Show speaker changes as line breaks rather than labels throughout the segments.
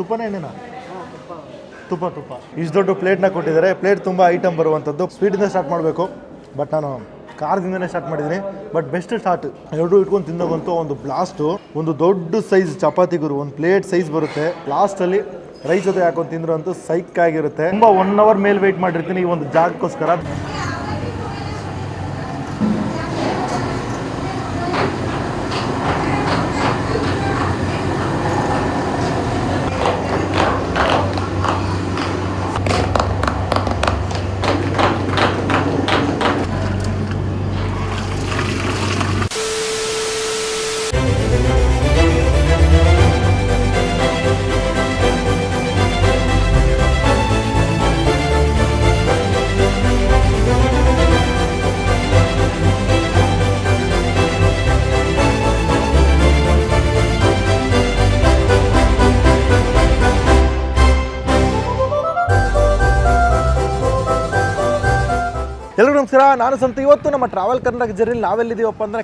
ತುಪ್ಪನೇ ಎಣ್ಣೆನಾ? ತುಪ್ಪ ಇಷ್ಟು ದೊಡ್ಡ ಪ್ಲೇಟ್ನ ಕೊಟ್ಟಿದ್ದಾರೆ. ಪ್ಲೇಟ್ ತುಂಬ ಐಟಮ್ ಬರುವಂಥದ್ದು. ಸ್ವೀಟಿಂದ ಸ್ಟಾರ್ಟ್ ಮಾಡಬೇಕು, ಬಟ್ ನಾನು ಖಾರದಿಂದನೇ ಸ್ಟಾರ್ಟ್ ಮಾಡಿದ್ದೀನಿ. ಬಟ್ ಬೆಸ್ಟ್ ಸ್ಟಾರ್ಟ್ ಎರಡೂ ಇಟ್ಕೊಂಡು ತಿನ್ನೋವಂತೂ ಒಂದು ಬ್ಲಾಸ್ಟು. ಒಂದು ದೊಡ್ಡ ಸೈಜ್ ಚಪಾತಿ ಗುರು, ಒಂದು ಪ್ಲೇಟ್ ಸೈಜ್ ಬರುತ್ತೆ. ಲಾಸ್ಟಲ್ಲಿ ರೈಸ್ ಜೊತೆ ಹಾಕೊಂಡು ತಿಂದ್ರು ಅಂತೂ ಸೈಕ್ ಆಗಿರುತ್ತೆ. ತುಂಬ 1 hour ಮೇಲೆ ವೆಯ್ಟ್ ಮಾಡಿರ್ತೀನಿ ಈ ಒಂದು ಜಾಗಕ್ಕೋಸ್ಕರ. ಎಲ್ಲರಿಗೂ ನಮಸ್ಕಾರ, ನಾನು ಸಂತ. ಇವತ್ತು ನಮ್ಮ ಟ್ರಾವೆಲ್ ಕರ್ನಾಟಕ ಜರ್ನಿಲಿ ನಾವೆಲ್ಲಿದ್ದೀವಪ್ಪ ಅಂದರೆ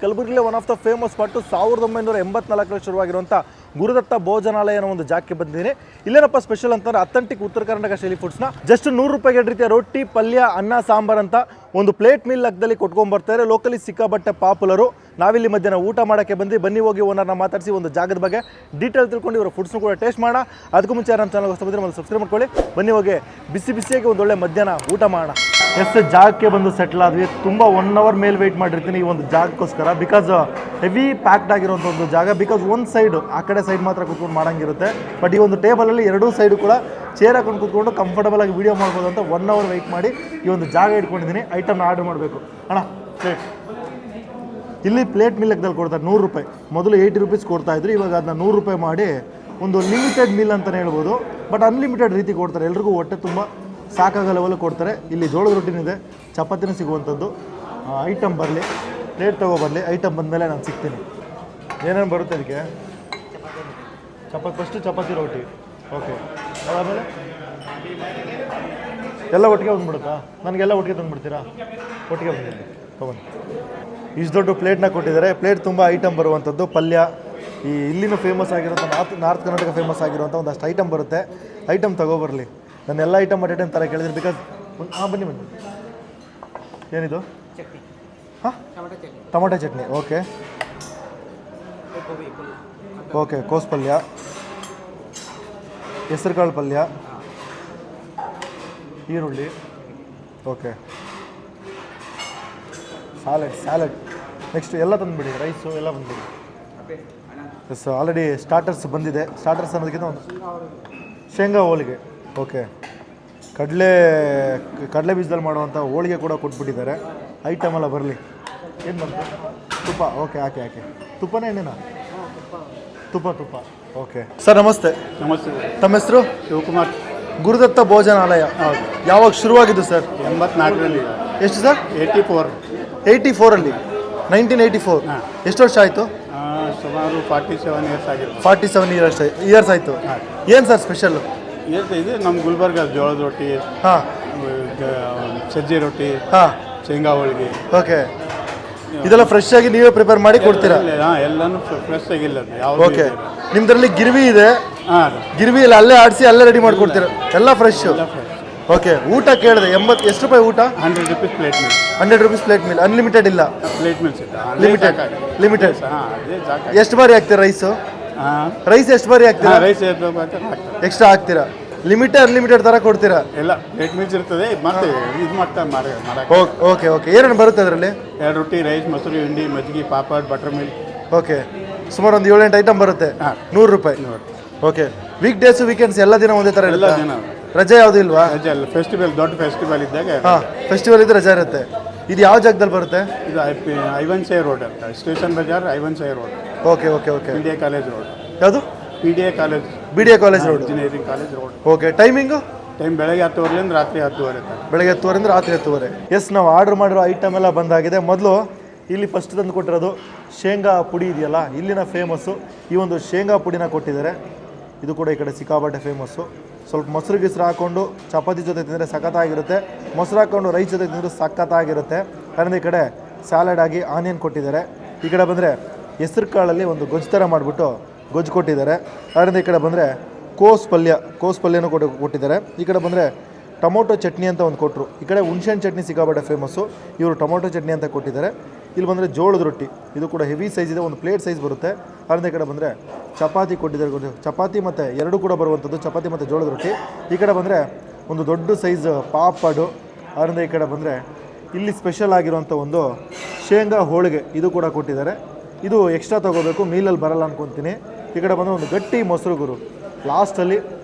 ಕಲಬುರಗಿಲೇ one of the famous spot. 1984 ಶುರುವಾಗಿರುವಂಥ ಗುರುದತ್ತ ಭೋಜನಾಲಯ ಅನ್ನೋ ಒಂದು ಜಾಗಕ್ಕೆ ಬಂದಿದ್ದೀನಿ. ಇಲ್ಲೇನಪ್ಪ ಸ್ಪೆಷಲ್ ಅಂತಂದ್ರೆ ಅಥೆಂಟಿಕ್ ಉತ್ತರ ಕರ್ನಾಟಕ ಶೈಲಿ ಫುಡ್ಸ್ನ ಜಸ್ಟ್ 100 ರೂಪಾಯಿಗೆ ರೀತಿಯ ರೊಟ್ಟಿ, ಪಲ್ಯ, ಅನ್ನ, ಸಾಂಬಾರ್ ಅಂತ ಒಂದು ಪ್ಲೇಟ್ ಮೀಲ್ ಲೆಕ್ಕದಲ್ಲಿ ಕೊಟ್ಕೊಂಡ್ಬರ್ತಾರೆ. ಲೋಕಲಿ ಸಿಕ್ಕಾಬಟ್ಟೆ ಪಾಪ್ಯುಲರು. ನಾವಿಲ್ಲಿ ಮಧ್ಯಾಹ್ನ ಊಟ ಮಾಡೋಕ್ಕೆ ಬನ್ನಿ ಹೋಗಿ ಓನರ್ನ ಮಾತಾಡಿಸಿ ಒಂದು ಜಾಗದ ಬಗ್ಗೆ ಡೀಟೇಲ್ ತಿಳ್ಕೊಂಡು ಇವರ ಫುಡ್ಸ್ನು ಕೂಡ ಟೇಸ್ಟ್ ಮಾಡೋಣ. ಅದಕ್ಕೂ ಮುಂಚೆ ನಮ್ಮ ಚಾನಲ್ ಹೊಸ ಬಂದರೆ ಮೊದಲು ಸಬ್ಸ್ಕ್ರೈಬ್ ಮಾಡ್ಕೊಳ್ಳಿ. ಬನ್ನಿ ಹೋಗಿ ಬಿಸಿಯಾಗಿ ಒಂದು ಒಳ್ಳೆ ಮಧ್ಯಾಹ್ನ ಊಟ ಮಾಡೋಣ. ಜಾಗಕ್ಕೆ ಬಂದು ಸೆಟ್ಲ್ ಆದ್ವಿ. ತುಂಬ 1 hour ಮೇಲೆ ವೆಯ್ಟ್ ಮಾಡಿರ್ತೀನಿ ಈ ಒಂದು ಜಾಗಕ್ಕೋಸ್ಕರ. ಬಿಕಾಸ್ ಹೆವಿ ಪ್ಯಾಕ್ಡ್ ಆಗಿರೋಂಥ ಒಂದು ಜಾಗ. ಬಿಕಾಸ್ ಒಂದು ಸೈಡು ಆ ಕಡೆ ಸೈಡ್ ಮಾತ್ರ ಕೂತ್ಕೊಂಡು ಮಾಡೋಂಗಿರುತ್ತೆ. ಬಟ್ ಈ ಒಂದು ಟೇಬಲಲ್ಲಿ ಎರಡೂ ಸೈಡು ಕೂಡ ಚೇರ್ ಹಾಕೊಂಡು ಕೂತ್ಕೊಂಡು ಕಂಫರ್ಟಬಲ್ ಆಗಿ ವೀಡಿಯೋ ಮಾಡ್ಬೋದು ಅಂತ 1 hour ವೆಯ್ಟ್ ಮಾಡಿ ಈ ಒಂದು ಜಾಗ ಇಟ್ಕೊಂಡಿದ್ದೀನಿ. ಐಟಮ್ನ ಆರ್ಡರ್ ಮಾಡಬೇಕು. ಅಣ್ಣ ಪ್ಲೇಟ್ ಇಲ್ಲಿ ಪ್ಲೇಟ್ ಮೀಲ್ ಲೆಕ್ಕದಲ್ಲಿ ಕೊಡ್ತಾರೆ 100 ರೂಪಾಯಿ. ಮೊದಲು 80 ರೂಪೀಸ್ ಕೊಡ್ತಾಯಿದ್ರು, ಇವಾಗ ಅದನ್ನ 100 ರೂಪಾಯಿ ಮಾಡಿ ಒಂದು ಲಿಮಿಟೆಡ್ ಮೀಲ್ ಅಂತಲೇ ಹೇಳ್ಬೋದು. ಬಟ್ ಅನ್ಲಿಮಿಟೆಡ್ ರೀತಿ ಕೊಡ್ತಾರೆ. ಎಲ್ರಿಗೂ ಹೊಟ್ಟೆ ತುಂಬ ಸಾಕಾಗೋ ಲೆವೆಲ್ ಕೊಡ್ತಾರೆ. ಇಲ್ಲಿ ಜೋಳದ ರೊಟ್ಟಿನಿದೆ, ಚಪಾತಿನೂ ಸಿಗುವಂಥದ್ದು. ಐಟಮ್ ಬರಲಿ, ಪ್ಲೇಟ್ ತೊಗೊಬರಲಿ. ಐಟಮ್ ಬಂದಮೇಲೆ ನಾನು ಸಿಗ್ತೀನಿ. ಏನೇನು ಬರುತ್ತೆ ಅದಕ್ಕೆ? ಫಸ್ಟು ಚಪಾತಿ ರೊಟ್ಟಿ. ಓಕೆ, ಅದಾದಮೇಲೆ ಎಲ್ಲ ಒಟ್ಟಿಗೆ ಬಂದುಬಿಡುತ್ತಾ? ನನಗೆಲ್ಲ ಒಟ್ಟಿಗೆ ತಂದುಬಿಡ್ತೀರಾ? ಒಟ್ಟಿಗೆ ಬಂದಿದ್ದೀನಿ, ತೊಗೊಂಡು. ಇಷ್ಟು ದೊಡ್ಡ ಪ್ಲೇಟ್ನ ಕೊಟ್ಟಿದ್ದಾರೆ. ಪ್ಲೇಟ್ ತುಂಬ ಐಟಮ್ ಬರುವಂಥದ್ದು. ಪಲ್ಯ, ಈ ಇಲ್ಲಿನೂ ಫೇಮಸ್ ಆಗಿರೋಂಥ ನಾರ್ತ್ ಕರ್ನಾಟಕ ಫೇಮಸ್ ಆಗಿರುವಂಥ ಒಂದಷ್ಟು ಐಟಮ್ ಬರುತ್ತೆ. ಐಟಮ್ ತೊಗೊಬರಲಿ. ನಾನು ಎಲ್ಲ ಐಟಮ್ ಅಟ್ ಟೈಮ್ ಥರ ಕೇಳಿದ್ದೀನಿ. ಬಿಕಾಸ್ ಬನ್ನಿ ಏನಿದು? ಟೊಮೊಟೊ ಚಟ್ನಿ. ಓಕೆ ಕೋಸು ಪಲ್ಯ, ಹೆಸರು ಕಾಳು ಪಲ್ಯ, ಈರುಳ್ಳಿ. Okay, salad. ನೆಕ್ಸ್ಟ್ ಎಲ್ಲ ತಂದುಬಿಡಿ. ರೈಸು ಎಲ್ಲ ಬಂದುಬಿಡಿ. ಎಸ್, ಆಲ್ರೆಡಿ ಸ್ಟಾರ್ಟರ್ಸ್ ಬಂದಿದೆ. ಸ್ಟಾರ್ಟರ್ಸ್ ಅನ್ನೋದಕ್ಕಿಂತ ಒಂದು ಶೇಂಗಾ ಹೋಳಿಗೆ. ಓಕೆ, ಕಡಲೆ ಬೀಜದಲ್ಲಿ ಮಾಡುವಂಥ ಹೋಳಿಗೆ ಕೂಡ ಕೊಟ್ಬಿಟ್ಟಿದ್ದಾರೆ. ಐಟಮ್ ಎಲ್ಲ ಬರಲಿ. ಏನು ಬಂತು? ತುಪ್ಪ. ಓಕೆ, ಹಾಕಿ. ತುಪ್ಪನೇ ಎಣ್ಣೆನಾ? ತುಪ್ಪ. ಓಕೆ ಸರ್, ನಮಸ್ತೆ. ತಮ್ಮ ಹೆಸರು?
ಶಿವಕುಮಾರ್.
ಗುರುದತ್ತ ಭೋಜನಾಲಯ ಯಾವಾಗ ಶುರುವಾಗಿದ್ದು ಸರ್?
84ರಲ್ಲಿ.
ಎಷ್ಟು ಸರ್? 84ರಲ್ಲಿ. 1984. ಎಷ್ಟು ವರ್ಷ ಆಯಿತು?
ಸುಮಾರು 47 ಇಯರ್ಸ್ ಆಗಿದೆ.
47 ಇಯರ್ಸ್ ಆಯಿತು. ಏನು ಸರ್ ಸ್ಪೆಷಲ್ಲು?
ಇದು ನಮ್ಮ ಗುಲ್ಬರ್ಗ ಜೋಳದ ರೊಟ್ಟಿ, ಸಜ್ಜೆ ರೊಟ್ಟಿ, ಶೇಂಗಾ ಹೋಳಿಗೆ.
ಓಕೆ, ಇದೆಲ್ಲ ಫ್ರೆಶ್ ಆಗಿ ನೀವೇ ಪ್ರಿಪೇರ್ ಮಾಡಿ ಕೊಡ್ತೀರಾ?
ಎಲ್ಲನೂ ಫ್ರೆಶ್ ಆಗಿಲ್ಲ.
ಓಕೆ, ನಿಮ್ದ್ರಲ್ಲಿ ಗಿರ್ವಿ ಇದೆ. ಗಿರ್ವಿ ಇಲ್ಲ, ಅಲ್ಲೇ ಆಡಿಸಿ ಅಲ್ಲೇ ರೆಡಿ ಮಾಡಿಕೊಡ್ತೀರಾ? ಎಲ್ಲ ಫ್ರೆಶ್. ಓಕೆ, ಊಟ ಕೇಳಿದೆ. ಎಷ್ಟು ರೂಪಾಯಿ ಊಟ?
100 rupees plate meal.
100 rupees plate meal. Unlimited ಇಲ್ಲ?
Plate meals
limited. ಎಷ್ಟು ಬಾರಿ ಹಾಕ್ತೀರಾ ರೈಸು? ರೈಸ್ ಎಷ್ಟು ಬಾರಿ ಹಾಕ್ತೀರಾ?
ರೈಸ್
ಎಕ್ಸ್ಟ್ರಾ ಹಾಕ್ತೀರಾ? ಅನ್ಲಿಮಿಟೆಡ್ ಥರ ಕೊಡ್ತೀರಾ?
ಎಲ್ಲ ಪ್ಲೇಟ್ ಮೀಲ್ಸ್ ಇರ್ತದೆ. ಮತ್ತೆ ಇದು ಮಾಡ್ತಾ
ಓಕೆ. ಏನೇನು ಬರುತ್ತೆ ಅದರಲ್ಲಿ?
2 ರೊಟ್ಟಿ, ರೈಸ್, ಮೊಸರು, ಹಿಂಡಿ, ಮಜ್ಜಿಗೆ, ಪಾಪಡ್, ಬಟರ್ ಮಿಲ್ಕ್.
ಓಕೆ, ಸುಮಾರು ಒಂದು 7-8 ಐಟಮ್ ಬರುತ್ತೆ. 100 ರೂಪಾಯಿ. ಓಕೆ, ವೀಕ್ ಡೇಸು ವೀಕೆಂಡ್ಸ್ ಎಲ್ಲ ದಿನ ಒಂದೇ ಥರ
ಎಲ್ಲ
ಇರುತ್ತೆ?
ದಿನ
ರಜೆ ಯಾವುದು ಇಲ್ವಾ?
ರಜೆ ಅಲ್ಲ, ಫೆಸ್ಟಿವಲ್, ದೊಡ್ಡ ಫೆಸ್ಟಿವಲ್ ಇದ್ದಾಗ.
ಫೆಸ್ಟಿವಲ್ ಇದ್ರೆ ರಜೆ ಇರುತ್ತೆ. ಇದು ಯಾವ ಜಾಗದಲ್ಲಿ ಬರುತ್ತೆ?
ಇದು ಐವನ್ಸೈ ರೋಡ್ ಅಂತ, ಸ್ಟೇಷನ್ ಬಜಾರ್, ಐವನ್ಸೈ road.
Okay.
BDA college road.
ಯಾವುದು?
BDA college road, engineering college road.
Okay, timing?
ಬೆಳಗ್ಗೆ 10 ರಾತ್ರಿ 10
ಬೆಳಗ್ಗೆ 10 ರಾತ್ರಿ 10. ಎಸ್, ನಾವು ಆರ್ಡರ್ ಮಾಡಿರೋ ಐಟಮ್ ಎಲ್ಲ ಬಂದಾಗಿದೆ. ಮೊದಲು ಇಲ್ಲಿ ಫಸ್ಟ್ ತಂದು ಕೊಟ್ಟಿರೋದು ಶೇಂಗಾ ಪುಡಿ ಇದೆಯಲ್ಲ, ಇಲ್ಲಿನ ಫೇಮಸ್ಸು. ಈ ಒಂದು ಶೇಂಗಾ ಪುಡಿನ ಕೊಟ್ಟಿದ್ದಾರೆ. ಇದು ಕೂಡ ಈ ಕಡೆ ಸಿಕ್ಕಾಪಟ್ಟೆ ಫೇಮಸ್ಸು. ಸ್ವಲ್ಪ ಮೊಸರು ಗಿಸ್ರು ಹಾಕ್ಕೊಂಡು ಚಪಾತಿ ಜೊತೆ ತಿಂದರೆ ಸಖತ್ತಾಗಿರುತ್ತೆ. ಮೊಸರು ಹಾಕ್ಕೊಂಡು ರೈಸ್ ಜೊತೆ ತಿಂದರೆ ಸಖತ್ತಾಗಿರುತ್ತೆ. ಅದರಿಂದ ಈ ಕಡೆ ಸ್ಯಾಲಡ್ ಆಗಿ ಆನಿಯನ್ ಕೊಟ್ಟಿದ್ದಾರೆ. ಈ ಕಡೆ ಬಂದರೆ ಹೆಸರು ಕಾಳಲ್ಲಿ ಒಂದು ಗೊಜ್ಜು ಥರ ಮಾಡಿಬಿಟ್ಟು ಗೊಜ್ಜು ಕೊಟ್ಟಿದ್ದಾರೆ. ಅದರಿಂದ ಈ ಕಡೆ ಬಂದರೆ ಕೋಸ್ ಪಲ್ಯನೂ ಕೊಟ್ಟಿದ್ದಾರೆ. ಈ ಕಡೆ ಬಂದರೆ ಟೊಮೊಟೊ ಚಟ್ನಿ ಅಂತ ಒಂದು ಕೊಟ್ಟರು. ಈ ಕಡೆ ಹುಣಸೆಹಣ್ಣು ಚಟ್ನಿ ಸಿಕ್ಕಾಪಟ್ಟೆ ಫೇಮಸ್ಸು, ಇವರು ಟೊಮೊಟೊ ಚಟ್ನಿ ಅಂತ ಕೊಟ್ಟಿದ್ದಾರೆ. ಇಲ್ಲಿ ಬಂದರೆ ಜೋಳದ ರೊಟ್ಟಿ, ಇದು ಕೂಡ ಹೆವಿ ಸೈಜ್ ಇದೆ, ಒಂದು ಪ್ಲೇಟ್ ಸೈಜ್ ಬರುತ್ತೆ. ಅದರಿಂದ ಈ ಕಡೆ ಬಂದರೆ ಚಪಾತಿ ಕೊಟ್ಟಿದ್ದಾರೆ, ಚಪಾತಿ ಮತ್ತು ಎರಡು ಕೂಡ ಬರುವಂಥದ್ದು, ಚಪಾತಿ ಮತ್ತು ಜೋಳದ ರೊಟ್ಟಿ. ಈ ಕಡೆ ಬಂದರೆ ಒಂದು ದೊಡ್ಡ ಸೈಜ್ ಪಾಪಡು. ಅದರಿಂದ ಈ ಕಡೆ ಬಂದರೆ ಇಲ್ಲಿ ಸ್ಪೆಷಲ್ ಆಗಿರುವಂಥ ಒಂದು ಶೇಂಗಾ ಹೋಳಿಗೆ, ಇದು ಕೂಡ ಕೊಟ್ಟಿದ್ದಾರೆ. ಇದು ಎಕ್ಸ್ಟ್ರಾ ತೊಗೋಬೇಕು, ಮೀಲಲ್ಲಿ ಬರಲ್ಲ ಅಂದ್ಕೊತೀನಿ. ಈ ಕಡೆ ಬಂದರೆ ಒಂದು ಗಟ್ಟಿ ಮೊಸರು ಗುರು, ಲಾಸ್ಟಲ್ಲಿ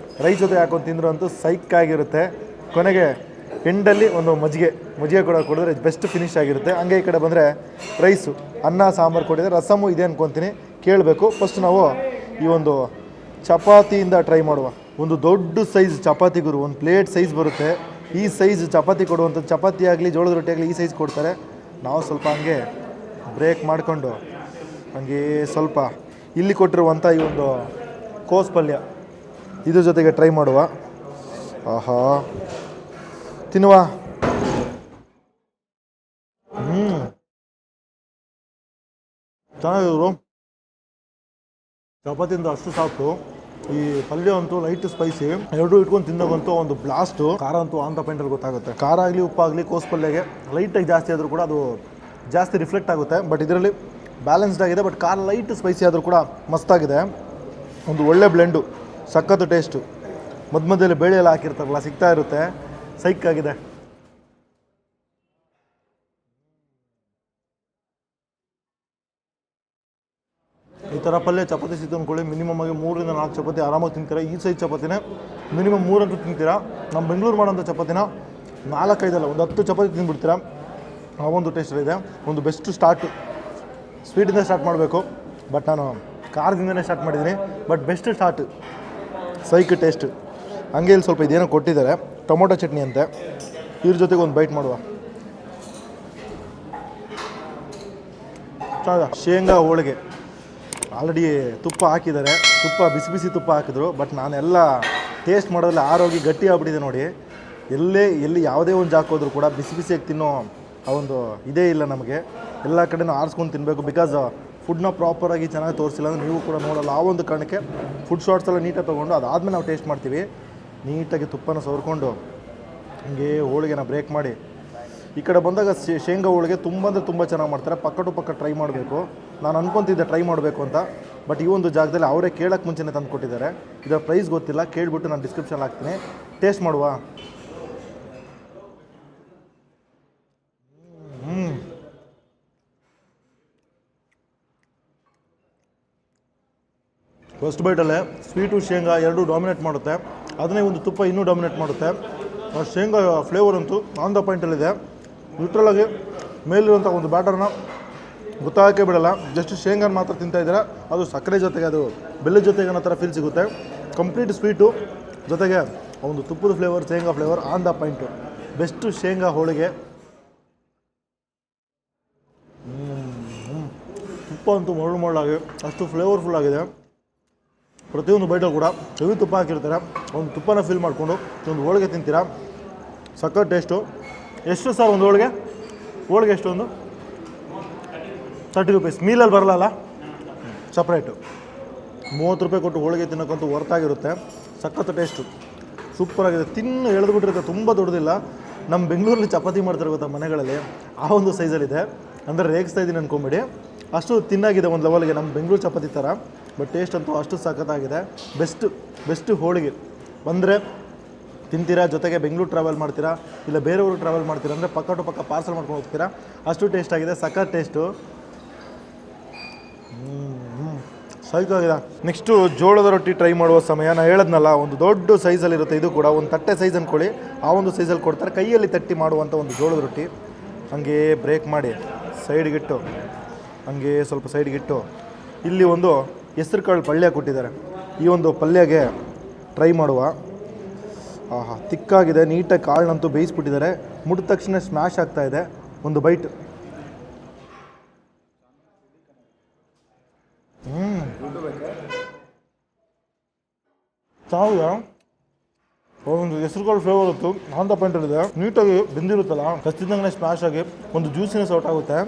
ರೈಸ್ ಜೊತೆ ಹಾಕೊಂಡು ತಿಂದರು ಅಂತೂ ಸೈಕಾಗಿರುತ್ತೆ. ಕೊನೆಗೆ ಎಂಡಲ್ಲಿ ಒಂದು ಮಜ್ಜಿಗೆ ಕೂಡ ಕೊಡಿದ್ರೆ ಬೆಸ್ಟ್ ಫಿನಿಶ್ ಆಗಿರುತ್ತೆ. ಹಂಗೆ ಈ ಕಡೆ ಬಂದರೆ ರೈಸು, ಅನ್ನ ಸಾಂಬಾರು ಕೊಟ್ಟಿದ್ದಾರೆ, ರಸಮು ಇದೆ ಅಂದ್ಕೊತೀನಿ, ಕೇಳಬೇಕು. ಫಸ್ಟ್ ನಾವು ಈ ಒಂದು ಚಪಾತಿಯಿಂದ ಟ್ರೈ ಮಾಡುವ. ಒಂದು ದೊಡ್ಡ ಸೈಜ್ ಚಪಾತಿ ಗುರು, ಒಂದು ಪ್ಲೇಟ್ ಸೈಜ್ ಬರುತ್ತೆ. ಈ ಸೈಜ್ ಚಪಾತಿ ಕೊಡುವಂಥದ್ದು, ಚಪಾತಿ ಆಗಲಿ ಜೋಳದ ರೊಟ್ಟಿ ಆಗಲಿ ಈ ಸೈಜ್ ಕೊಡ್ತಾರೆ. ನಾವು ಸ್ವಲ್ಪ ಹಂಗೆ ಬ್ರೇಕ್ ಮಾಡಿಕೊಂಡು ಹಂಗೆ ಸ್ವಲ್ಪ ಇಲ್ಲಿ ಕೊಟ್ಟಿರುವಂಥ ಈ ಒಂದು ಕೋಸ್ ಪಲ್ಯ ಇದ್ರ ಜೊತೆಗೆ ಟ್ರೈ ಮಾಡುವ. ಆಹಾ, ತಿನ್ನುವ. ಚೆನ್ನಾಗಿದ್ರು. ಚಪಾತಿಯಿಂದ ಅಷ್ಟು ಸಾಫ್ಟು, ಈ ಪಲ್ಯ ಅಂತೂ ಲೈಟ್ ಸ್ಪೈಸಿ, ಎರಡೂ ಇಟ್ಕೊಂಡು ತಿನ್ನೋಗಂತೂ ಒಂದು ಬ್ಲಾಸ್ಟು. ಖಾರ ಅಂತೂ ಆನ್ ದ ಪಾಯಿಂಟಲ್ಲಿ ಗೊತ್ತಾಗುತ್ತೆ. ಖಾರ ಆಗಲಿ ಉಪ್ಪಾಗಲಿ ಕೋಸ್ ಪಲ್ಯಗೆ ಲೈಟಾಗಿ ಜಾಸ್ತಿ ಆದರೂ ಕೂಡ ಅದು ಜಾಸ್ತಿ ರಿಫ್ಲೆಕ್ಟ್ ಆಗುತ್ತೆ. ಬಟ್ ಇದರಲ್ಲಿ ಬ್ಯಾಲೆನ್ಸ್ಡ್ ಆಗಿದೆ. ಬಟ್ ಖಾರ ಲೈಟ್ ಸ್ಪೈಸಿ ಆದರೂ ಕೂಡ ಮಸ್ತಾಗಿದೆ. ಒಂದು ಒಳ್ಳೆ ಬ್ಲೆಂಡು, ಸಖತ್ತು ಟೇಸ್ಟು. ಮಧ್ಯದಲ್ಲಿ ಬೇಳೆ ಎಲ್ಲ ಹಾಕಿರ್ತಾರಲ್ಲ, ಸಿಗ್ತಾ ಇರುತ್ತೆ, ಸೈಕಾಗಿದೆ. ಈ ಥರ ಪಲ್ಯ ಚಪಾತಿ ಸಿಕ್ತು ಅಂದ್ಕೊಳ್ಳಿ, ಮಿನಿಮಮ್ ಆಗಿ 3 ರಿಂದ 4 ಚಪಾತಿ ಆರಾಮಾಗಿ ತಿಂತೀರಾ. ಈ ಸೈಜ್ ಚಪಾತಿನೇ ಮಿನಿಮಮ್ 3 ಅಂತೂ ತಿಂತೀರಾ. ನಮ್ಮ ಬೆಂಗಳೂರು ಮಾಡೋಂಥ ಚಪಾತಿನ 4-5 ಒಂದು 10 ಚಪಾತಿ ತಿಂದುಬಿಡ್ತೀರಾ. ಆ ಒಂದು ಟೇಸ್ಟ್ ಇದೆ. ಒಂದು ಬೆಸ್ಟ್ ಸ್ಟಾರ್ಟು, ಸ್ವೀಟಿಂದ ಸ್ಟಾರ್ಟ್ ಮಾಡಬೇಕು. ಬಟ್ ನಾನು ಖಾರದಿಂದನೇ ಸ್ಟಾರ್ಟ್ ಮಾಡಿದ್ದೀನಿ. But best start, psych taste. ಹಂಗೆ ಇಲ್ಲಿ ಸ್ವಲ್ಪ ಇದೇನೋ ಕೊಟ್ಟಿದ್ದಾರೆ, ಟೊಮೊಟೊ ಚಟ್ನಿ ಅಂತೆ. ಇದ್ರ ಜೊತೆಗೆ ಒಂದು ಬೈಟ್ ಮಾಡುವ. ಶೇಂಗಾ ಹೋಳಿಗೆ ಆಲ್ರೆಡಿ ತುಪ್ಪ ಹಾಕಿದ್ದಾರೆ, ಬಿಸಿ ಬಿಸಿ ತುಪ್ಪ ಹಾಕಿದ್ರು. ಬಟ್ ನಾನೆಲ್ಲ ಟೇಸ್ಟ್ ಮಾಡೋದ್ರಲ್ಲಿ ಆರೋಗ್ಯ ಗಟ್ಟಿ ಆಗ್ಬಿಟ್ಟಿದೆ ನೋಡಿ. ಎಲ್ಲಿ ಯಾವುದೇ ಒಂದು ಜಾಕ್ ಹೋದ್ರೂ ಕೂಡ ಬಿಸಿ ಬಿಸಿಯಾಗಿ ತಿನ್ನೋ ಆ ಒಂದು ಇದೇ ಇಲ್ಲ ನಮಗೆ. ಎಲ್ಲ ಕಡೆನೂ ಆರಿಸ್ಕೊಂಡು ತಿನ್ನಬೇಕು. ಬಿಕಾಸ್ ಫುಡ್ನ ಪ್ರಾಪರಾಗಿ ಚೆನ್ನಾಗಿ ತೋರಿಸಿಲ್ಲ ಅಂದರೆ ನೀವು ಕೂಡ ನೋಡಲ್ಲ. ಆ ಒಂದು ಕಾರಣಕ್ಕೆ ಫುಡ್ ಶಾರ್ಟ್ಸ್ ಎಲ್ಲ ನೀಟಾಗಿ ತೊಗೊಂಡು ಅದಾದಮೇಲೆ ನಾವು ಟೇಸ್ಟ್ ಮಾಡ್ತೀವಿ. ನೀಟಾಗಿ ತುಪ್ಪನ ಸವರ್ಕೊಂಡು ಹಂಗೆ ಹೋಳಿಗೆನ ಬ್ರೇಕ್ ಮಾಡಿ ಈ ಕಡೆ ಬಂದಾಗ ಶೇಂಗಾ ಹೋಳಿಗೆ ತುಂಬ ಅಂದರೆ ತುಂಬ ಚೆನ್ನಾಗಿ ಮಾಡ್ತಾರೆ. ಪಕ್ಕ ಟು ಪಕ್ಕ ಟ್ರೈ ಮಾಡಬೇಕು. ನಾನು ಅನ್ಕೊತಿದ್ದೆ ಟ್ರೈ ಮಾಡಬೇಕು ಅಂತ. ಬಟ್ ಈ ಒಂದು ಜಾಗದಲ್ಲಿ ಅವರೇ ಕೇಳೋಕ್ಕೆ ಮುಂಚೆನೇ ತಂದು ಕೊಟ್ಟಿದ್ದಾರೆ. ಇದರ ಪ್ರೈಸ್ ಗೊತ್ತಿಲ್ಲ, ಕೇಳಿಬಿಟ್ಟು ನಾನು ಡಿಸ್ಕ್ರಿಪ್ಷನ್ ಹಾಕ್ತೀನಿ. ಟೇಸ್ಟ್ ಮಾಡುವ. ಫಸ್ಟ್ ಬೈಟಲ್ಲೇ ಸ್ವೀಟು ಶೇಂಗಾ ಎರಡೂ ಡಾಮಿನೇಟ್ ಮಾಡುತ್ತೆ. ಅದನ್ನೇ ಒಂದು ತುಪ್ಪ ಇನ್ನೂ ಡಾಮಿನೇಟ್ ಮಾಡುತ್ತೆ. ಆ ಶೇಂಗಾ ಫ್ಲೇವರ್ ಅಂತೂ ಆನ್ ದ ಪಾಯಿಂಟಲ್ಲಿದೆ. ಲಿಟ್ರಲಾಗಿ ಮೇಲಿರುವಂಥ ಒಂದು ಬ್ಯಾಟರ್ನ ಗೊತ್ತಾಗಕ್ಕೆ ಬಿಡಲ್ಲ. ಜಸ್ಟ್ ಶೇಂಗಾನ ಮಾತ್ರ ತಿಂತಾಯಿದ್ದೀರಾ, ಅದು ಸಕ್ಕರೆ ಜೊತೆಗೆ ಅದು ಬೆಲ್ಲದ ಜೊತೆಗೆ ಅನ್ನೋ ಥರ ಫೀಲ್ ಸಿಗುತ್ತೆ. ಕಂಪ್ಲೀಟ್ ಸ್ವೀಟು ಜೊತೆಗೆ ಒಂದು ತುಪ್ಪದ ಫ್ಲೇವರ್, ಶೇಂಗಾ flavour on the point. Best ಶೇಂಗಾ ಹೋಳಿಗೆ. ತುಪ್ಪ ಅಂತೂ ಮರಳಾಗಿ ಅಷ್ಟು ಫ್ಲೇವರ್ಫುಲ್ ಆಗಿದೆ. ಪ್ರತಿಯೊಂದು ಬೈಟಲ್ಲಿ ಕೂಡ ಹೆವಿ ತುಪ್ಪ ಹಾಕಿರ್ತಾರೆ. ಒಂದು ತುಪ್ಪನ ಫಿಲ್ ಮಾಡಿಕೊಂಡು ಒಂದು ಹೋಳಿಗೆ ತಿಂತೀರಾ, ಸಕ್ಕತ್ ಟೇಸ್ಟು. ಎಷ್ಟು ಸರ್ ಒಂದು ಹೋಳಿಗೆ ಎಷ್ಟು? ಒಂದು 30 ರೂಪೀಸ್. ಮೀಲಲ್ಲಿ ಬರಲ್ಲ, ಸಪ್ರೇಟು 30 ರೂಪಾಯಿ ಕೊಟ್ಟು ಹೋಳಿಗೆ ತಿನ್ನೋಕ್ಕಂತೂ ಹೊರ್ತಾಗಿರುತ್ತೆ. ಸಖತ್ತು ಟೇಸ್ಟು, ಸೂಪರಾಗಿದೆ. ಎಳೆದುಬಿಟ್ಟಿರುತ್ತೆ, ತುಂಬ ದೊಡ್ಡದಿಲ್ಲ. ನಮ್ಮ ಬೆಂಗಳೂರಲ್ಲಿ ಚಪಾತಿ ಮಾಡ್ತಾರೆ ಗೊತ್ತಾ ಮನೆಗಳಲ್ಲಿ, ಆ ಒಂದು ಸೈಜಲ್ಲಿದೆ. ಅಂದರೆ ರೇಗಿಸ್ತಾ ಇದ್ದೀನಿ ಅಂದ್ಕೊಂಬಿಡಿ, ಅಷ್ಟು ತಿನ್ನಾಗಿದೆ ಒಂದು ಲೆವೆಲ್ಗೆ ನಮ್ಮ ಬೆಂಗಳೂರು ಚಪಾತಿ ಥರ. ಬಟ್ ಟೇಸ್ಟ್ ಅಂತೂ ಅಷ್ಟು ಸಖತ್ತಾಗಿದೆ. ಬೆಸ್ಟು ಹೋಳಿಗೆ ಬಂದರೆ ತಿಂತೀರಾ. ಜೊತೆಗೆ ಬೆಂಗಳೂರು ಟ್ರಾವೆಲ್ ಮಾಡ್ತೀರಾ, ಇಲ್ಲ ಬೇರೆ ಊರು ಟ್ರಾವೆಲ್ ಮಾಡ್ತೀರಾ ಅಂದರೆ ಪಕ್ಕ ಟು ಪಕ್ಕ ಪಾರ್ಸಲ್ ಮಾಡ್ಕೊಂಡು ಹೋಗ್ತೀರಾ. ಅಷ್ಟು ಟೇಸ್ಟ್ ಆಗಿದೆ, ಸಖತ್ ಟೇಸ್ಟು, ಸೈಕಾಗಿದೆ. ನೆಕ್ಸ್ಟು ಜೋಳದ ರೊಟ್ಟಿ ಟ್ರೈ ಮಾಡುವ ಸಮಯ. ನಾನು ಹೇಳದ್ನಲ್ಲ, ಒಂದು ದೊಡ್ಡ ಸೈಜಲ್ಲಿರುತ್ತೆ. ಇದು ಕೂಡ ಒಂದು ತಟ್ಟೆ ಸೈಜ್ ಅಂದ್ಕೊಳ್ಳಿ, ಆ ಒಂದು ಸೈಜಲ್ಲಿ ಕೊಡ್ತಾರೆ. ಕೈಯಲ್ಲಿ ತಟ್ಟಿ ಮಾಡುವಂಥ ಒಂದು ಜೋಳದ ರೊಟ್ಟಿ. ಹಾಗೆ ಬ್ರೇಕ್ ಮಾಡಿ ಸೈಡ್ಗಿಟ್ಟು, ಹಾಗೆ ಸ್ವಲ್ಪ ಸೈಡ್ಗಿಟ್ಟು ಇಲ್ಲಿ ಒಂದು ಹೆಸ್ರು ಕಾಳು ಪಲ್ಯ ಕೊಟ್ಟಿದ್ದಾರೆ. ಈ ಒಂದು ಪಲ್ಯಗೆ ಟ್ರೈ ಮಾಡುವ. ಆಹಾ, ತಿಕ್ಕಾಗಿದೆ, ನೀಟಾಗಿ ಕಾಳನ್ನಂತೂ ಬೇಯಿಸ್ಬಿಟ್ಟಿದ್ದಾರೆ. ಮುಟ್ಟಿದ ತಕ್ಷಣ ಸ್ಮ್ಯಾಶ್ ಆಗ್ತಾಯಿದೆ. ಒಂದು ಬೈಟ್. ಚೆನ್ನಾಗಿದೆ. ಒಂದು ಹೆಸ್ರು ಕಾಳು ಫ್ಲೇವರ್ ಇತ್ತು, ಆನ್ ದ ಪಾಯಿಂಟಲ್ಲಿದೆ. ನೀಟಾಗಿ ಬೆಂದಿರುತ್ತಲ್ಲ, ಕಚ್ಚಿದಂಗೆ ಸ್ಮ್ಯಾಶ್ ಆಗಿ ಒಂದು ಜ್ಯೂಸಿನೆಸ್ ಔಟ್ ಆಗುತ್ತೆ.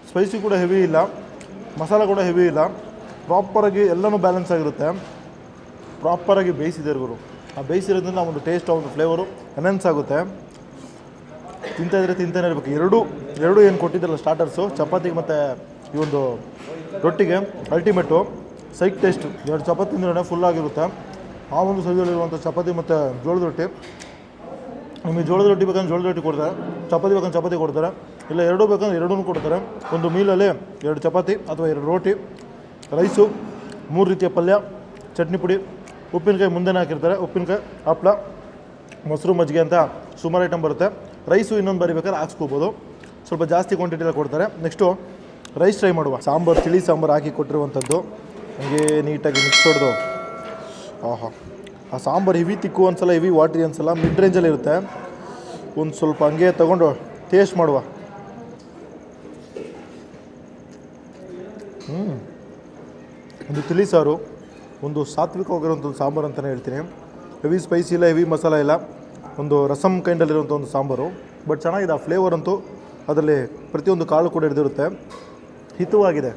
ಸ್ಪೈಸಿ ಕೂಡ ಹೆವಿ ಇಲ್ಲ, ಮಸಾಲ ಕೂಡ ಹೆವಿ ಇಲ್ಲ, ಪ್ರಾಪರಾಗಿ ಎಲ್ಲನೂ ಬ್ಯಾಲೆನ್ಸ್ ಆಗಿರುತ್ತೆ. ಪ್ರಾಪರಾಗಿ ಬೇಯಿಸಿದೆ ಗುರು. ಆ ಬೇಯಿಸಿರೋದ್ರಿಂದ ಒಂದು ಟೇಸ್ಟ್ ಒಂದು ಫ್ಲೇವರು ಎನ್ಹೆನ್ಸ್ ಆಗುತ್ತೆ. ತಿಂತಾನೆ ಇರಬೇಕು. ಎರಡು ಏನು ಕೊಟ್ಟಿದ್ದಲ್ಲ ಸ್ಟಾರ್ಟರ್ಸು, ಚಪಾತಿಗೆ ಮತ್ತು ಈ ಒಂದು ರೊಟ್ಟಿಗೆ ಅಲ್ಟಿಮೇಟು ಸೈಕ್ ಟೇಸ್ಟು. 2 ಚಪಾತಿ ತಿಂದ್ರೆ ಫುಲ್ ಆಗಿರುತ್ತೆ. ಆ ಒಂದು ಸೈಜಲ್ಲಿರುವಂಥ ಚಪಾತಿ ಮತ್ತು ಜೋಳದ ರೊಟ್ಟಿ. ನಿಮಗೆ ಜೋಳದ ರೊಟ್ಟಿ ಬೇಕಂದ್ರೆ ಜೋಳದ ರೊಟ್ಟಿ ಕೊಡ್ತಾರೆ, ಚಪಾತಿ ಬೇಕಂದ್ರೆ ಚಪಾತಿ ಕೊಡ್ತಾರೆ, ಇಲ್ಲ ಎರಡೂ ಬೇಕಂದ್ರೆ ಎರಡೂ ಕೊಡ್ತಾರೆ. ಒಂದು ಮೀಲಲ್ಲಿ 2 ಚಪಾತಿ ಅಥವಾ 2 ರೋಟಿ, ರೈಸು, 3 ರೀತಿಯ ಪಲ್ಯ, ಚಟ್ನಿ ಪುಡಿ, ಉಪ್ಪಿನಕಾಯಿ ಮುಂದೆನೇ ಹಾಕಿರ್ತಾರೆ, ಉಪ್ಪಿನಕಾಯಿ, ಹಪ್ಪಳ, ಮೊಸರು, ಮಜ್ಜಿಗೆ ಅಂತ ಸುಮಾರು ಐಟಮ್ ಬರುತ್ತೆ. ರೈಸು ಇನ್ನೊಂದು ಬಾರಿ ಬೇಕಾದ್ರೆ ಹಾಕ್ಸ್ಕೋಬೋದು, ಸ್ವಲ್ಪ ಜಾಸ್ತಿ ಕ್ವಾಂಟಿಟಿಯಲ್ಲಿ ಕೊಡ್ತಾರೆ. ನೆಕ್ಸ್ಟು ರೈಸ್ ಟ್ರೈ ಮಾಡುವ. ಸಾಂಬಾರು, ತಿಳಿ ಸಾಂಬಾರು ಹಾಕಿ ಕೊಟ್ಟಿರುವಂಥದ್ದು ಹಂಗೆ ನೀಟಾಗಿ ಮಿಕ್ಸ್ ಹೊಡೆದು. ಆಹಾ, ಆ ಸಾಂಬಾರು ಹೆವಿ ತಿಕ್ಕು ಅನ್ಸಲ್ಲ, ಹೆವಿ ವಾಟ್ರಿ ಅನ್ಸಲ್ಲ, ಮಿಡ್ ರೇಂಜಲ್ಲಿ ಇರುತ್ತೆ. ಒಂದು ಸ್ವಲ್ಪ ಹಂಗೆ ತೊಗೊಂಡು ಟೇಸ್ಟ್ ಮಾಡುವ. ಒಂದು ತಿಳಿ ಸಾರು, ಒಂದು ಸಾತ್ವಿಕವಾಗಿರುವಂಥ ಒಂದು ಸಾಂಬಾರು ಅಂತಲೇ ಹೇಳ್ತೀನಿ. ಹೆವಿ ಸ್ಪೈಸಿ ಇಲ್ಲ, ಹೆವಿ ಮಸಾಲ ಇಲ್ಲ, ಒಂದು ರಸಮ್ ಕೈಂಡಲ್ಲಿರುವಂಥ ಒಂದು ಸಾಂಬಾರು. ಬಟ್ ಚೆನ್ನಾಗಿದೆ. ಆ ಫ್ಲೇವರ್ ಅಂತೂ ಅದರಲ್ಲಿ ಪ್ರತಿಯೊಂದು ಕಾಳು ಕೂಡ ಹಿಡಿದಿರುತ್ತೆ. ಹಿತವಾಗಿದೆ.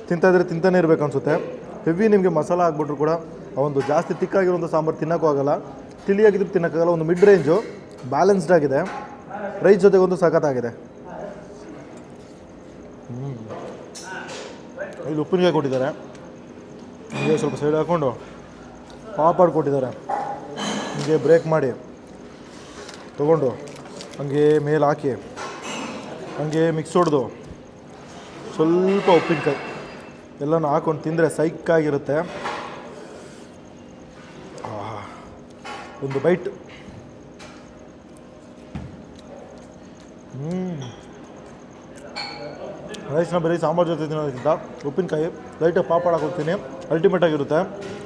ತಿಂತಾನೇ ಇರಬೇಕು ಅನಿಸುತ್ತೆ. ಹೆವಿ ನಿಮಗೆ ಮಸಾಲ ಹಾಕ್ಬಿಟ್ರು ಕೂಡ ಆ ಒಂದು ಜಾಸ್ತಿ ತಿಕ್ಕಾಗಿರುವಂಥ ಸಾಂಬಾರು ತಿನ್ನೋಕ್ಕೂ ಆಗಲ್ಲ, ತಿಳಿಯಾಗಿದ್ರು ತಿನ್ನೋಕ್ಕಾಗಲ್ಲ. ಒಂದು ಮಿಡ್ ರೇಂಜು ಬ್ಯಾಲೆನ್ಸ್ಡ್ ಆಗಿದೆ. ರೈಸ್ ಜೊತೆಗೆ ಒಂದು ಸಖತ್ತಾಗಿದೆ. ಇಲ್ಲಿ ಉಪ್ಪಿನಕಾಯಿ ಕೊಟ್ಟಿದ್ದಾರೆ, ಹೀಗೆ ಸ್ವಲ್ಪ ಸೈಡ್ ಹಾಕ್ಕೊಂಡು ಪಾಪಡ್ ಕೊಟ್ಟಿದ್ದಾರೆ. ಹೀಗೆ ಬ್ರೇಕ್ ಮಾಡಿ ತೊಗೊಂಡು ಹಂಗೆ ಮೇಲೆ ಹಾಕಿ ಹಂಗೆ ಮಿಕ್ಸ್ ಹೊಡೆದು ಸ್ವಲ್ಪ ಉಪ್ಪಿನಕಾಯಿ ಎಲ್ಲನೂ ಹಾಕ್ಕೊಂಡು ತಿಂದರೆ ಸೈಕಾಗಿರುತ್ತೆ. ಒಂದು ಬೈಟ್. ರೈಸ್ನ ಬರೀ ಸಾಂಬಾರು ಜೊತೆ ತಿನ್ನೋದಕ್ಕಿಂತ ಉಪ್ಪಿನಕಾಯಿ ಲೈಟಾಗಿ ಪಾಪಡ್ ಹಾಕೋತೀನಿ, ಅಲ್ಟಿಮೇಟಾಗಿರುತ್ತೆ.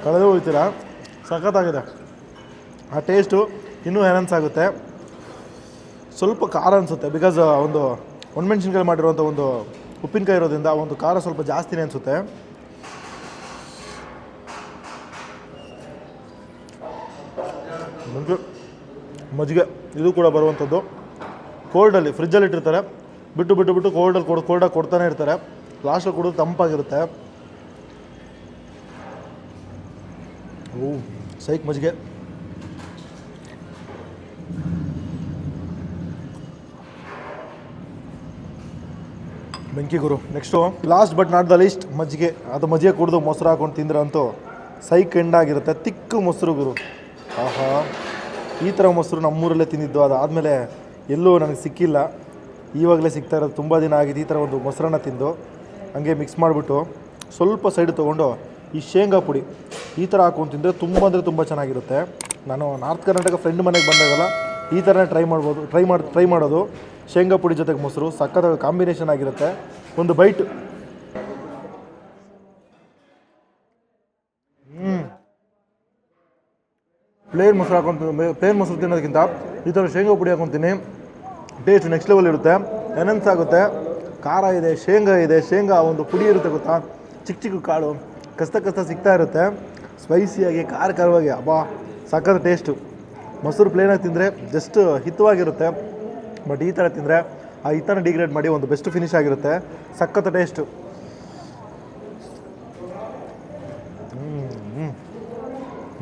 ಕಳೆದೇ ಹೋಗ್ತೀರಾ, ಸಖತ್ತಾಗಿದೆ. ಆ ಟೇಸ್ಟು ಇನ್ನೂ ಎನ್ಹೆನ್ಸ್ ಆಗುತ್ತೆ. ಸ್ವಲ್ಪ ಖಾರ ಅನಿಸುತ್ತೆ, ಬಿಕಾಸ್ ಒಂದು ಒಣಮೆಣ್ಸಿನ್ಕಾಯಿ ಮಾಡಿರುವಂಥ ಒಂದು ಉಪ್ಪಿನಕಾಯಿ ಇರೋದ್ರಿಂದ ಒಂದು ಖಾರ ಸ್ವಲ್ಪ ಜಾಸ್ತಿನೇ ಅನಿಸುತ್ತೆ. ಮಜ್ಜಿಗೆ ಇದು ಕೂಡ ಬರುವಂಥದ್ದು ಕೋಲ್ಡಲ್ಲಿ, ಫ್ರಿಜ್ಜಲ್ಲಿ ಇಟ್ಟಿರ್ತಾರೆ, ಬಿಟ್ಟು ಕೋಲ್ಡಾಗಿ ಕೊಡ್ತಾನೆ ಇರ್ತಾರೆ. ಲಾಸ್ಟಲ್ಲಿ ಕೊಡೋದು ತಂಪಾಗಿರುತ್ತೆ. ಸೈಕ್ ಮಜ್ಜಿಗೆ. ಬೆಂಕಿ ಗುರು. Next last but not the least ಮಜ್ಜಿಗೆ. ಅದು ಮಜ್ಜಿಗೆ ಕುಡಿದು ಮೊಸರು ಹಾಕೊಂಡು ತಿಂದ್ರೆ ಅಂತೂ ಸೈಕ್ ಎಂಡಾಗಿರುತ್ತೆ. ತಿಕ್ಕು ಮೊಸರು ಗುರು. ಆಹಾ, ಈ ಥರ ಮೊಸರು ನಮ್ಮೂರಲ್ಲೇ ತಿಂದಿದ್ದು. ಅದಾದಮೇಲೆ ಎಲ್ಲೂ ನನಗೆ ಸಿಕ್ಕಿಲ್ಲ, ಇವಾಗಲೇ ಸಿಗ್ತಾ ಇರೋದು. ತುಂಬ ದಿನ ಆಗಿದೆ ಈ ಥರ ಒಂದು ಮೊಸರನ್ನ ತಿಂದು. ಹಂಗೆ ಮಿಕ್ಸ್ ಮಾಡಿಬಿಟ್ಟು ಸ್ವಲ್ಪ ಸೈಡ್ ತೊಗೊಂಡು ಈ ಶೇಂಗಾ ಪುಡಿ ಈ ಥರ ಹಾಕೊಂಡು ತಿಂದರೆ ತುಂಬ ಚೆನ್ನಾಗಿರುತ್ತೆ. ನಾನು ನಾರ್ತ್ ಕರ್ನಾಟಕ ಫ್ರೆಂಡ್ ಮನೆಗೆ ಬಂದಾಗಲ್ಲ ಈ ಥರನೇ ಟ್ರೈ ಮಾಡೋದು. ಶೇಂಗಾ ಪುಡಿ ಜೊತೆಗೆ ಮೊಸರು ಸಖತ್ತಾಗಿ ಕಾಂಬಿನೇಷನ್ ಆಗಿರುತ್ತೆ. ಒಂದು ಬೈಟ್. ಪ್ಲೇನ್ ಮೊಸರು ತಿನ್ನೋದಕ್ಕಿಂತ ಈ ಥರ ಶೇಂಗಾ ಪುಡಿ ಹಾಕೊತೀನಿ, ಟೇಸ್ಟ್ ನೆಕ್ಸ್ಟ್ ಲೆವೆಲ್ ಇರುತ್ತೆ. ಎನ್ಹೆನ್ಸ್ ಆಗುತ್ತೆ. ಖಾರ ಇದೆ, ಶೇಂಗಾ ಇದೆ, ಶೇಂಗಾ ಒಂದು ಪುಡಿ ಇರುತ್ತೆ ಗೊತ್ತಾ, ಚಿಕ್ಕ ಕಾಳು ಕಸ್ತ ಸಿಗ್ತಾ ಇರುತ್ತೆ. ಸ್ಪೈಸಿಯಾಗಿ ಖಾರವಾಗಿ ಅಬ್ಬಾ ಸಖತ್ ಟೇಸ್ಟು. ಮೊಸರು ಪ್ಲೇನಾಗಿ ತಿಂದರೆ ಜಸ್ಟ್ ಹಿತವಾಗಿರುತ್ತೆ. ಬಟ್ ಈ ಥರ ತಿಂದರೆ ಆ ಹಿತನ ಡಿಗ್ರೇಡ್ ಮಾಡಿ ಒಂದು ಬೆಸ್ಟ್ ಫಿನಿಶ್ ಆಗಿರುತ್ತೆ. ಸಖತ್ ಟೇಸ್ಟು.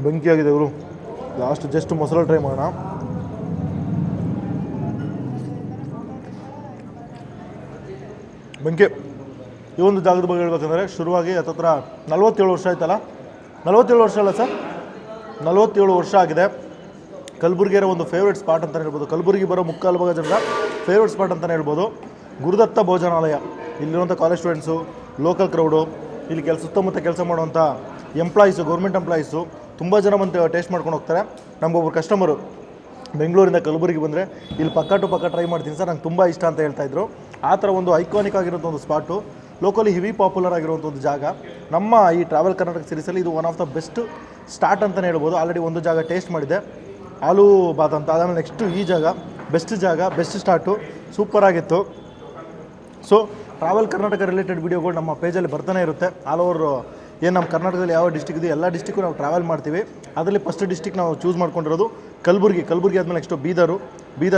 ಬೆಂಕಿಯಾಗಿದೆ ಇವರು. ಲಾಸ್ಟ್ ಜಸ್ಟ್ ಮೊಸರು ಟ್ರೈ ಮಾಡೋಣ. ಬೆಂಕಿ. ಈ ಒಂದು ಜಾಗದ ಬಗ್ಗೆ ಹೇಳ್ಬೇಕಂದ್ರೆ ಶುರುವಾಗಿ ಹತ್ತತ್ರ 47 ವರ್ಷ ಆಯ್ತಲ್ಲ. 47 ವರ್ಷ ಅಲ್ಲ ಸರ್, 47 ವರ್ಷ ಆಗಿದೆ. ಕಲಬುರಗಿಯರ ಒಂದು ಫೇವ್ರೇಟ್ ಸ್ಪಾಟ್ ಅಂತಲೇ ಹೇಳ್ಬೋದು. ಕಲಬುರಗಿ ಬರೋ ಮುಕ್ಕಾಲು ಭಾಗ ಜನರ ಫೇವ್ರೇಟ್ ಸ್ಪಾಟ್ ಅಂತಲೇ ಹೇಳ್ಬೋದು. ಗುರುದತ್ತ ಭೋಜನಾಲಯ. ಇಲ್ಲಿರುವಂಥ ಕಾಲೇಜ್ ಸ್ಟೂಡೆಂಟ್ಸು, ಲೋಕಲ್ ಕ್ರೌಡು, ಇಲ್ಲಿ ಸುತ್ತಮುತ್ತ ಕೆಲಸ ಮಾಡುವಂಥ ಎಂಪ್ಲಾಯೀಸು, ಗೌರ್ಮೆಂಟ್ ಎಂಪ್ಲಾಯೀಸು ತುಂಬ ಜನ ಬಂದು ಟೇಸ್ಟ್ ಮಾಡ್ಕೊಂಡು ಹೋಗ್ತಾರೆ. ನಮಗೊಬ್ಬರು ಕಸ್ಟಮರು ಬೆಂಗಳೂರಿಂದ ಕಲಬುರಗಿ ಬಂದರೆ ಇಲ್ಲಿ ಪಕ್ಕ ಟ್ರೈ ಮಾಡ್ತೀನಿ ಸರ್, ನಂಗೆ ತುಂಬ ಇಷ್ಟ ಅಂತ ಹೇಳ್ತಾಯಿದ್ರು. ಆ ಥರ ಒಂದು ಐಕಾನಿಕ್ ಆಗಿರೋಂಥ ಒಂದು ಸ್ಪಾಟು, ಲೋಕಲಿ ಹೆವಿ ಪಾಪ್ಯುಲರ್ ಆಗಿರುವಂಥ ಒಂದು ಜಾಗ. ನಮ್ಮ ಈ ಟ್ರಾವೆಲ್ ಕರ್ನಾಟಕ ಸೀರೀಸಲ್ಲಿ ಇದು one of the best start ಅಂತಲೇ ಹೇಳ್ಬೋದು. ಆಲ್ರೆಡಿ ಒಂದು ಜಾಗ ಟೇಸ್ಟ್ ಮಾಡಿದೆ, ಆಲೂ ಬಾತ್ ಅಂತ. ಅದಾದಮೇಲೆ ನೆಕ್ಸ್ಟು ಈ ಜಾಗ ಬೆಸ್ಟ್ ಸ್ಟಾರ್ಟು, ಸೂಪರಾಗಿತ್ತು. ಸೊ ಟ್ರಾವೆಲ್ ಕರ್ನಾಟಕ ರಿಲೇಟೆಡ್ ವೀಡಿಯೋಗಳು ನಮ್ಮ ಪೇಜಲ್ಲಿ ಬರ್ತಾನೆ ಇರುತ್ತೆ. ಆಲ್ ಓವರ್ ಏನು ನಮ್ಮ ಕರ್ನಾಟಕದಲ್ಲಿ ಯಾವ ಡಿಸ್ಟಿಕ್ ಇದೆ ಎಲ್ಲ ಡಿಸ್ಟಿಕ್ಕು ನಾವು ಟ್ರಾವೆಲ್ ಮಾಡ್ತೀವಿ. ಅದರಲ್ಲಿ ಫಸ್ಟ್ ಡಿಸ್ಟಿಕ್ ನಾವು ಚೂಸ್ ಮಾಡ್ಕೊಂಡಿರೋದು ಕಲಬುರಗಿ ಆದಮೇಲೆ ನೆಕ್ಸ್ಟು ಬೀದರ್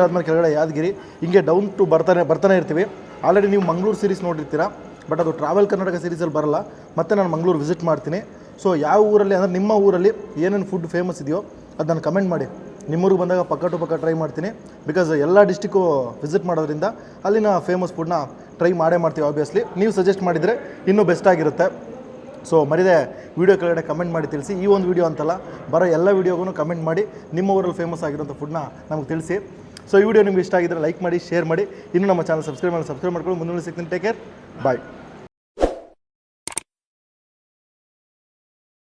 ಆದಮೇಲೆ ಕೆಳಗಡೆ ಯಾದಗಿರಿ, ಹಿಂಗೆ ಡೌನ್ ಟು ಬರ್ತಾನೆ ಇರ್ತೀವಿ. ಆಲ್ರೆಡಿ ನೀವು ಮಂಗಳೂರು ಸೀರೀಸ್ ನೋಡಿರ್ತೀರ, ಬಟ್ ಅದು ಟ್ರಾವೆಲ್ ಕರ್ನಾಟಕ ಸೀರೀಸಲ್ಲಿ ಬರಲ್ಲ. ಮತ್ತು ನಾನು ಮಂಗಳೂರು ವಿಸಿಟ್ ಮಾಡ್ತೀನಿ. ಸೊ ಯಾವ ಊರಲ್ಲಿ ಅಂದರೆ ನಿಮ್ಮ ಊರಲ್ಲಿ ಏನೇನು ಫುಡ್ ಫೇಮಸ್ ಇದೆಯೋ ಅದನ್ನು ಕಮೆಂಟ್ ಮಾಡಿ. ನಿಮ್ಮೂರಿಗೆ ಬಂದಾಗ ಪಕ್ಕ ಟು ಪಕ್ಕ ಟ್ರೈ ಮಾಡ್ತೀನಿ. ಬಿಕಾಸ್ ಎಲ್ಲ ಡಿಸ್ಟಿಕ್ಕು ವಿಸಿಟ್ ಮಾಡೋದ್ರಿಂದ ಅಲ್ಲಿನ ಫೇಮಸ್ ಫುಡ್ನ ಟ್ರೈ ಮಾಡ್ತೀವಿ ಆಬ್ವಿಯಸ್ಲಿ. ನೀವು ಸಜೆಸ್ಟ್ ಮಾಡಿದರೆ ಇನ್ನೂ ಬೆಸ್ಟ್ ಆಗಿರುತ್ತೆ. ಸೊ ಮರಿದೆ ವೀಡಿಯೋ ಕೆಳಗಡೆ ಕಮೆಂಟ್ ಮಾಡಿ ತಿಳಿಸಿ. ಈ ಒಂದು ವೀಡಿಯೋ ಅಂತಲ್ಲ, ಬರೋ ಎಲ್ಲ ವೀಡಿಯೋಗೂ ಕಮೆಂಟ್ ಮಾಡಿ ನಿಮ್ಮ ಊರಲ್ಲಿ ಫೇಮಸ್ ಆಗಿರೋಂಥ ಫುಡ್ನ ನಮಗೆ ತಿಳಿಸಿ. ಸೊ ಈ ವಿಡಿಯೋ ನಿಮ್ಗೆ ಇಷ್ಟ ಆಗಿದ್ದರೆ ಲೈಕ್ ಮಾಡಿ, ಶೇರ್ ಮಾಡಿ. ಇನ್ನೂ ನಮ್ಮ ಚಾನಲ್ ಸಬ್ಸ್ಕ್ರೈಬ್ ಮಾಡ್ಕೊಂಡು ಮುಂದೆ ಸಿಗ್ತೀನಿ. ಟೇಕ್ ಕೇರ್, ಬಾಯ್.